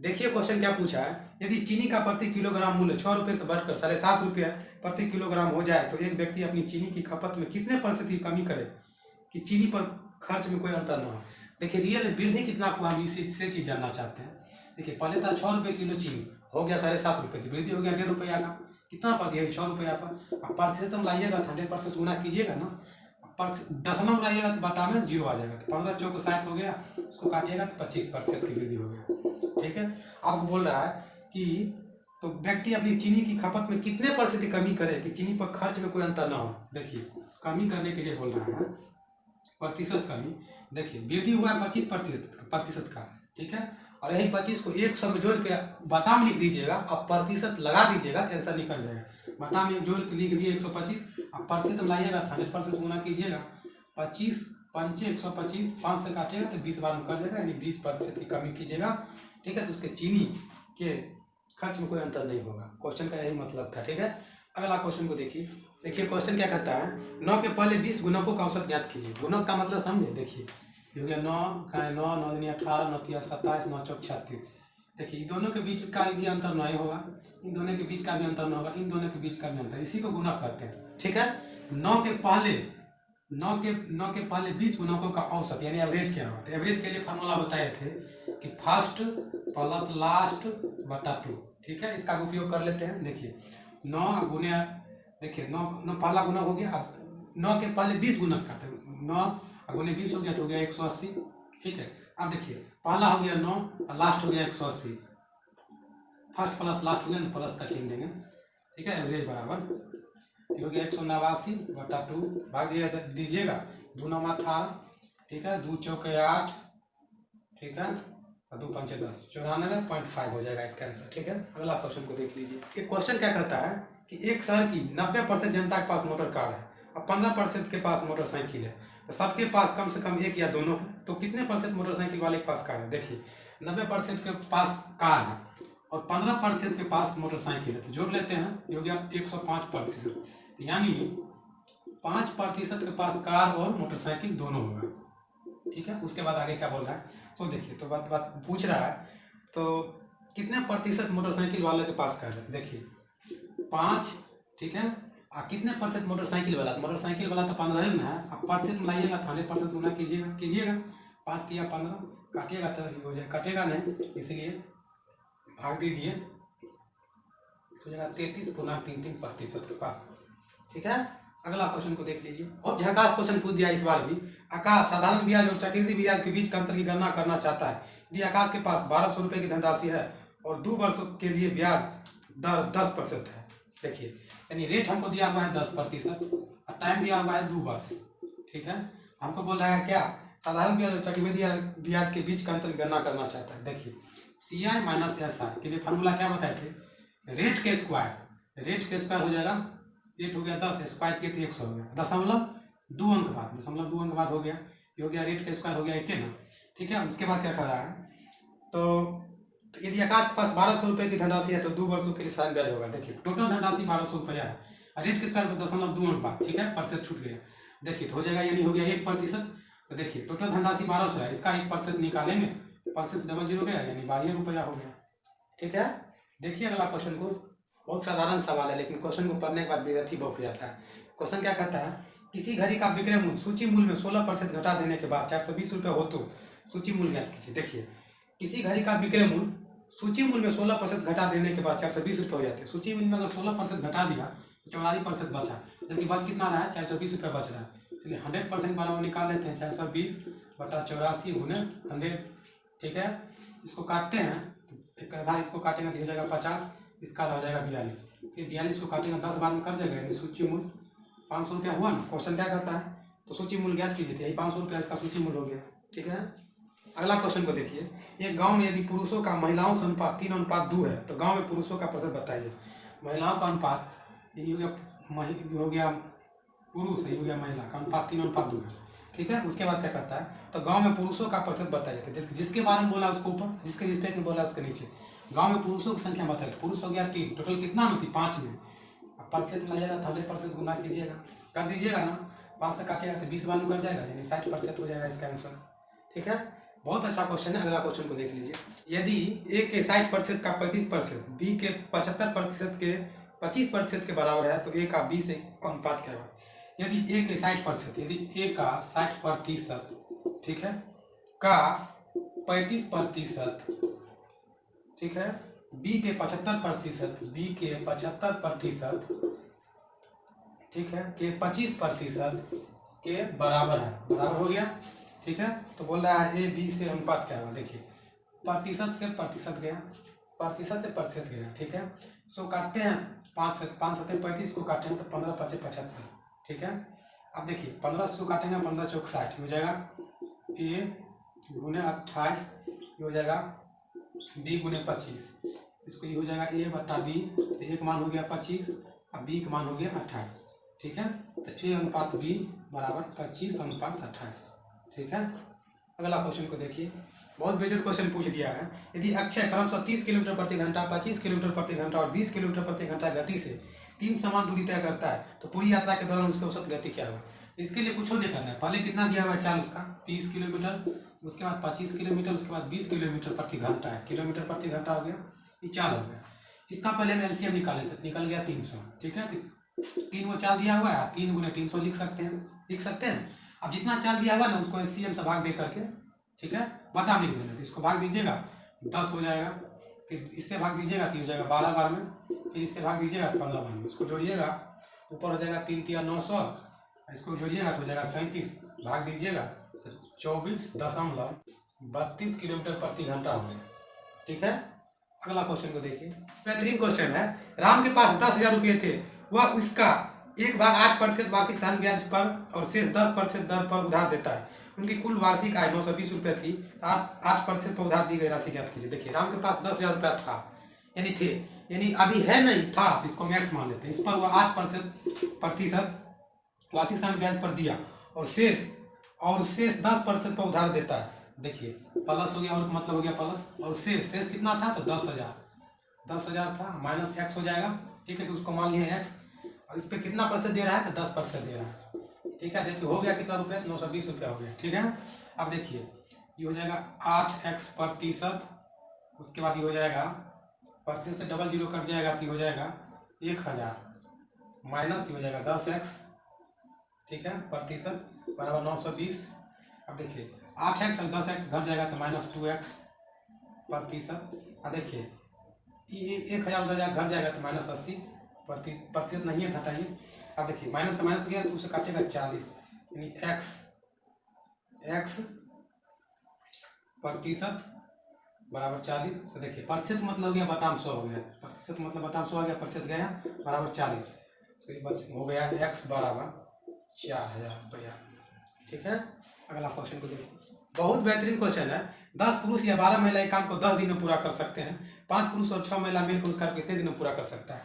देखिए क्वेश्चन क्या पूछा है, यदि चीनी का प्रति किलोग्राम मूल्य 6 रुपये से बढ़कर 7.5 रुपये प्रति किलोग्राम हो जाए तो एक व्यक्ति अपनी चीनी की खपत में कितने % की कमी करे कि चीनी पर खर्च में कोई अंतर न हो। देखिए रियल वृद्धि कितना हुआ, हम इससे चीज जानना चाहते हैं। देखिए पहले था 6 रुपये किलो चीनी, हो गया 7.5 रुपये की वृद्धि, हो गया 1.5 रुपया का, कितना पड़ गया 6 रुपया का। अब प्रतिशत हम लाइएगा तो 100% गुना कीजिएगा ना, दशमलव लाइएगा तो बटा में 0 आ जाएगा, तो 15 चौक 60 हो गया, उसको काटिएगा तो 25% की वृद्धि हो गया। ठीक है, अब बोल रहा है कि तो व्यक्ति अपनी चीनी की खपत में कितने % की कमी करे कि चीनी पर खर्च में कोई अंतर ना हो। देखिए कमी करने के लिए बोल रहा है प्रतिशत कमी। देखिए वृद्धि हुआ है 25% का, ठीक है, और यही 25 को 100 में जोड़ के बटा में लिख दीजिएगा, अब प्रतिशत लगा दीजिएगा तो आंसर निकल जाएगा। बटा में जोड़ के लिख दिए 125, अब प्रतिशत लाइएगा 100% गुना कीजिएगा, 25 पंचे 125, 5 से काटिएगा तो 20 बार में कर जाएगा, यानी 20% की कमी कीजिएगा। ठीक है, तो उसके चीनी के खर्च में कोई अंतर नहीं होगा। क्वेश्चन का यही मतलब था। ठीक है, अगला क्वेश्चन को देखिए। देखिए क्वेश्चन क्या कहता है, 9 के पहले 20 गुणकों का औसत ज्ञात कीजिए। गुणक का मतलब समझे। देखिए हो गया 9 का 9, 9 दूनी 18, 9 तिया 27, 9 चौक 36। देखिए इन दोनों के बीच का भी अंतर नहीं होगा, इन दोनों के बीच का भी अंतर नहीं होगा, इन दोनों के बीच का भी अंतर, इसी को गुणक कहते हैं। ठीक है, 9 के पहले 20 गुणकों का औसत यानी एवरेज क्या होगा। तो एवरेज के लिए फार्मूला बताए थे कि फर्स्ट प्लस लास्ट बटा 2। ठीक है, इसका उपयोग कर लेते हैं। देखिए 9 गुने, देखिए 9 पहला गुणक हो गया, अब 9 के पहले 20 गुणक का, 9 गुने 20 हो गया तो हो गया 180। ठीक है, अब देखिए पहला हो गया 9 और लास्ट हो गया 180, फर्स्ट प्लस लास्ट हो गया तो प्लस का चिन्ह देंगे। ठीक है, एवरेज बराबर हो गया 189 बटा 2, भाग दीजिएगा 2 9 18। ठीक है, 2 चौक 8, ठीक है, और 2 पंचे 10, 94.5 हो जाएगा इसका आंसर। ठीक है, अगला क्वेश्चन को देख लीजिए। एक क्वेश्चन क्या कहता है कि एक शहर की 90% जनता के पास मोटर कार है और 15% के पास मोटरसाइकिल है, तो सबके पास कम से कम एक या दोनों है, तो कितने % मोटरसाइकिल वाले के पास कार है। देखिए 90% के पास कार है और 15% के पास मोटरसाइकिल है, तो जोड़ लेते हैं, ये हो गया 105%, यानी 5% के पास कार और मोटरसाइकिल दोनों होगा। ठीक है, उसके बाद आगे क्या बोल रहा है तो देखिए, तो बात पूछ रहा है तो कितने % मोटरसाइकिल वाले के पास कार है। देखिए 5, ठीक है, कितने % मोटरसाइकिल वाला, मोटरसाइकिल वाला तो 15 ही ना है, अब परसेंट मिलाइएगा 100% गुना कीजिएगा 5 तिया 15, काटिएगा तो हो जाए, कटेगा नहीं, इसलिए भाग दीजिए, हो जाएगा 33 पुनः 3% के पास। ठीक है, अगला क्वेश्चन को देख लीजिए। और झकास क्वेश्चन पूछ दिया इस बार भी। आकाश साधारण ब्याज और चक्रवृद्धि ब्याज के बीच का अंतर की गणना करना चाहता है। यदि आकाश के पास 1200 रुपये की धनराशि है और 2 वर्षों के लिए ब्याज दर 10% है। देखिए यानी रेट हमको दिया हुआ है 10% और टाइम दिया हुआ है 2 वर्ष। ठीक है, हमको बोल रहा है क्या, साधारण ब्याज और चक्रवृद्धि ब्याज के बीच का अंतर की गणना करना चाहता है। देखिए CI माइनस SI के लिए फार्मूला क्या बताए थे, रेट के स्क्वायर हो जाएगा, रेट हो गया 10, स्क्वायर किए थे 100 हो गया, दशमलव 2 अंक बाद हो गया, ये हो गया रेट का स्क्वायर हो गया 1 ना। ठीक है, उसके बाद क्या कर रहा है तो यदि आकाश के पास 1200 रुपये की धनराशि है तो 2 वर्षों के लिए साइन ब्याज होगा। देखिए टोटल धनराशि 1200 रुपया है, रेट के स्क्वायर पर 0.2 अंक बाद, ठीक है, % छूट गया। देखिए तो हो जाएगा, यानी हो गया 1%। तो देखिए टोटल धनराशि 1200 है, इसका 1% निकालेंगे, % डबल 0 गया, यानी 12 रुपया हो गया। ठीक है, देखिए अगला क्वेश्चन को, बहुत साधारण सवाल है लेकिन क्वेश्चन को पढ़ने के बाद बेइज्जती बहुत हो जाता है। क्वेश्चन क्या कहता है, किसी घड़ी का विक्रय मूल्य सूची मूल्य में 16% घटा देने के बाद 420 रुपये हो तो सूची मूल्य ज्ञात कीजिए। देखिए किसी घड़ी का विक्रय मूल्य सूची मूल्य में 16% घटा देने के बाद 420 रुपये हो जाते हैं। सूची मूल्य में अगर 16% घटा दिया तो 44% बचा, जबकि बच कितना रहा है, 420 रुपये बच रहा है। इसलिए 100% वाला वो निकाल लेते हैं, 420 बटा 84 गुने 100। ठीक है, इसको काटते हैं, एक आधा इसको काटेंगे तो हो जाएगा 50, इसका हो जाएगा 42, फिर 42 को काटेंगे 10 बार में कर जाएगा, यानी सूची मूल्य 500 रुपया हुआ ना। क्वेश्चन क्या करता है तो सूची मूल्य ज्ञात कीजिए, यही 500 रुपया इसका सूची मूल्य हो गया। ठीक है, अगला क्वेश्चन को देखिए। एक गांव में यदि पुरुषों का महिलाओं से अनुपात 3:2 है तो गांव में पुरुषों का प्रतिशत बताइए। महिलाओं का अनुपात ये हो गया पुरुष, ये हो गया महिला का अनुपात 3:2 है। ठीक है, उसके बाद क्या करता है तो गांव में पुरुषों का प्रतिशत बताइए। तो जिसके बारे में बोला उसको ऊपर, जिसके रिस्पेक्ट में बोला उसके नीचे। गांव में पुरुषों की संख्या बताइए, पुरुष हो गया 3, टोटल कितना में थी 5 में, अब % में लगेगा 100% गुना कीजिएगा, कर दीजिएगा ना, 5 से काटिएगा तो 20 बार में कर जाएगा, यानी 60% हो जाएगा इसका आंसर। ठीक है, बहुत अच्छा क्वेश्चन है। अगला क्वेश्चन को देख लीजिए। यदि ए के 60% का 35%, बी के 75% के 25% के बराबर है तो ए का बी से अनुपात क्या होगा। यदि ए के 60%, यदि ए का 60%, ठीक है, का 35%, ठीक है, बी के 75%, बी के 75%, ठीक है, के 25% के बराबर है, बराबर हो गया, ठीक है। तो बोल रहा है ए बी से अनुपात क्या होगा। देखिए प्रतिशत से प्रतिशत गया, प्रतिशत से प्रतिशत गया, ठीक है। सो काटते हैं 5 से 5 7 35 को काटे हैं तो 15 5 75, ठीक है। अब देखिए 15 से काटेंगे 15 चौक 60 हो जाएगा, ए गुने 28 हो जाएगा, बी गुने 25, इसको ये हो जाएगा ए बटा बी, तो ए का मान हो गया 25 और बी का मान हो गया 28, ठीक है। तो ए अनुपात बी बराबर 25 अनुपात 28, ठीक है। अगला क्वेश्चन को देखिए, बहुत बेजोड़ क्वेश्चन पूछ दिया है। यदि अक्षय क्रमशः 30 किलोमीटर प्रति घंटा, 25 किलोमीटर प्रति घंटा और 20 किलोमीटर प्रति घंटा गति से 3 समान दूरी तय करता है तो पूरी यात्रा के दौरान उसकी औसत गति क्या होगा। इसके लिए कुछ नहीं करना है, पहले कितना दिया हुआ है चाल उसका 30 किलोमीटर, उसके बाद 25 किलोमीटर, उसके बाद 20 किलोमीटर प्रति घंटा है, किलोमीटर प्रति घंटा हो गया, ये चाल हो गया। इसका पहले हम एलसीएम निकाले थे, निकल गया 300, ठीक है। 3 वो चाल दिया हुआ है, 3 गुने 300 लिख सकते हैं। अब जितना चाल दिया हुआ ना उसको एलसीएम से भाग दे करके, ठीक है, बता लिख देना। तो इसको भाग दीजिएगा 10 हो जाएगा, फिर इससे भाग दीजिएगा तो हो जाएगा 12 बार में, फिर इससे भाग दीजिएगा तो 15 बार में, इसको जोड़िएगा ऊपर हो जाएगा 3 3 900, इसको जोड़िएगा तो हो जाएगा 37, भाग दीजिएगा तो 24.32 किलोमीटर प्रति घंटा हो गया, ठीक है। अगला क्वेश्चन को देखिए, बेहतरीन क्वेश्चन है। राम के पास 10,000 रुपये थे, वह उसका 1/8% वार्षिक साधारण ब्याज पर और शेष 10% दर पर उधार देता है। उनकी कुल वार्षिक आय 920 रुपये थी, 8% पर उधार दी गई राशि ज्ञात कीजिए। देखिए राम के पास 10,000 रुपया था, यानी थे, यानी अभी है नहीं था, तो इसको मैक्स मान लेते हैं। इस पर वह 8% वार्षिक साधारण ब्याज पर दिया और शेष 10% पर उधार देता है। देखिए प्लस हो गया और मतलब हो गया प्लस, और शेष कितना था तो 10,000 था, माइनस एक्स हो जाएगा, ठीक है। तो उसको मान लिया एक्स, और इस पर कितना % दे रहा है तो 10% दे रहा है, ठीक है। जबकि हो गया कितना रुपये 920 रुपया हो गया, ठीक है। अब देखिए ये हो जाएगा 8x%, उसके बाद ये हो जाएगा प्रतिशत से डबल जीरो कट जाएगा तो हो जाएगा 1000 माइनस ये हो जाएगा 10x, ठीक है, प्रतिशत बराबर 920। अब देखिए 8x और 10x घट जाएगा तो -2x प्रतिशत। अब देखिए 1000 उधर घट जाएगा तो -80 प्रतिशत नहीं है, हटाइए। अब देखिए माइनस से माइनस गया तो उसे काटेगा 40, यानी x प्रतिशत बराबर 40। तो देखिए प्रतिशत मतलब हो गया बटाम 100 हो गया, प्रतिशत मतलब बटाम 100 हो गया, प्रतिशत गया बराबर 40, तो हो गया x बराबर 4000 रुपया, ठीक है। अगला क्वेश्चन को देखिए, बहुत बेहतरीन क्वेश्चन है। 10 पुरुष या 12 महिला एक काम को 10 दिन में पूरा कर सकते हैं। 5 पुरुष और 6 महिला मिलकर उस कार्य को कितने दिन में पूरा कर सकता है।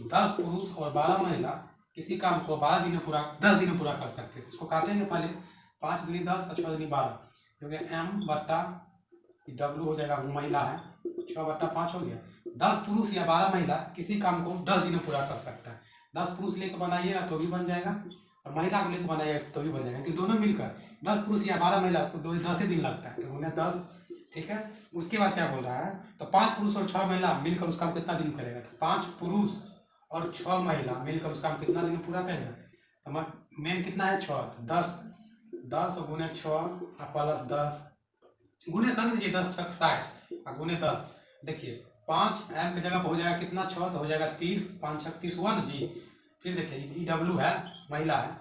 10 पुरुष और 12 महिला किसी काम को 10 दिन में पूरा कर सकते हैं। इसको काटेंगे पहले, 5 दूनी 10 और 6 दूनी 12 हो गया, m बट्टा w हो जाएगा, वो महिला है, 6/5 हो गया। 10 पुरुष या 12 महिला किसी काम को 10 दिन में पूरा कर सकता है। 10 पुरुष लेकर बनाइएगा तो भी बन जाएगा, और महिला को लेकर बनाइएगा तो भी बन जाएगा, कि दोनों मिलकर 10 पुरुष या 12 महिला को 10 ही दिन लगता है, तो उन्हें 10, ठीक है। उसके बाद क्या बोल रहा है, तो 5 पुरुष और 6 महिला मिलकर उस काम कितना दिन करेगा, तो 5 पुरुष और 6 महिला मिलकर उस काम कितना दिन में पूरा करेगा। तो मेन कितना है 6, तो 10 गुने 6 और प्लस 10 गुने कर दीजिए, 10 6 60 और गुने 10। देखिए 5 m की जगह पर हो जाएगा कितना 6, तो हो जाएगा 30, 5 6 30 हुआ ना जी। फिर देखिए डब्ल्यू है, महिला है,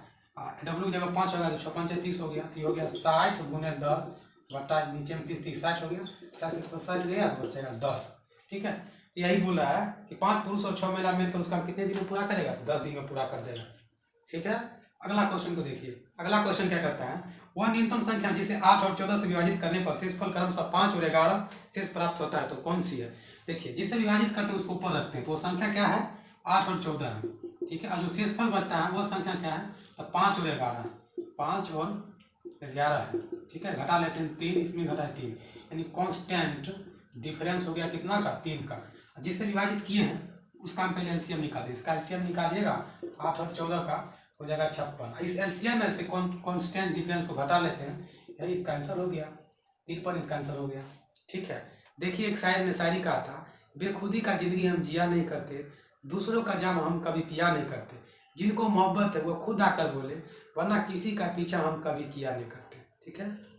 डब्ल्यू की जगह 5 होगा तो 6 5 30 हो गया, तो हो गया 60 गुने 10 बटा नीचे में 30 30 60 हो गया, 60 गया तो बचेगा 10, ठीक है। यही बोल रहा है कि 5 पुरुष और 6 महिला मिलकर उसका कितने दिन में पूरा करेगा, तो 10 दिन में पूरा कर देगा, ठीक है। अगला क्वेश्चन को देखिए, अगला क्वेश्चन क्या कहता है, वह न्यूनतम संख्या जिसे 8 और 14 से विभाजित करने पर शेषफल क्रमशः 5 और 11 शेष प्राप्त होता है, तो कौन सी है। देखिए जिससे विभाजित करते हैं उसको ऊपर रखते हैं, तो वो संख्या क्या है 8 और 14 है, ठीक है। और जो शेषफल बचता है वो संख्या क्या है, तो 5 और 11 5 और 11 है, ठीक है। घटा लेते हैं 3, इसमें घटा 3, यानी कांस्टेंट डिफरेंस हो गया कितना का 3 का। जिससे विभाजित किए हैं उसका हम पहले एलसीएम निकालिए, इसका एलसीएम निकालिएगा 8 और 14 का हो जाएगा 56। इस एलसीएम में से कांस्टेंट डिफरेंस को घटा लेते हैं, यही इसका आंसर हो गया। तिरपन इसका आंसर हो गया। ठीक है, देखिए एक शायर ने शायरी कहा था, बेखुदी का जिंदगी हम जिया नहीं करते, दूसरों का जाम हम कभी पिया नहीं करते, जिनको मोहब्बत है वो खुद आकर बोले, वरना किसी का पीछा हम कभी किया नहीं करते। ठीक है।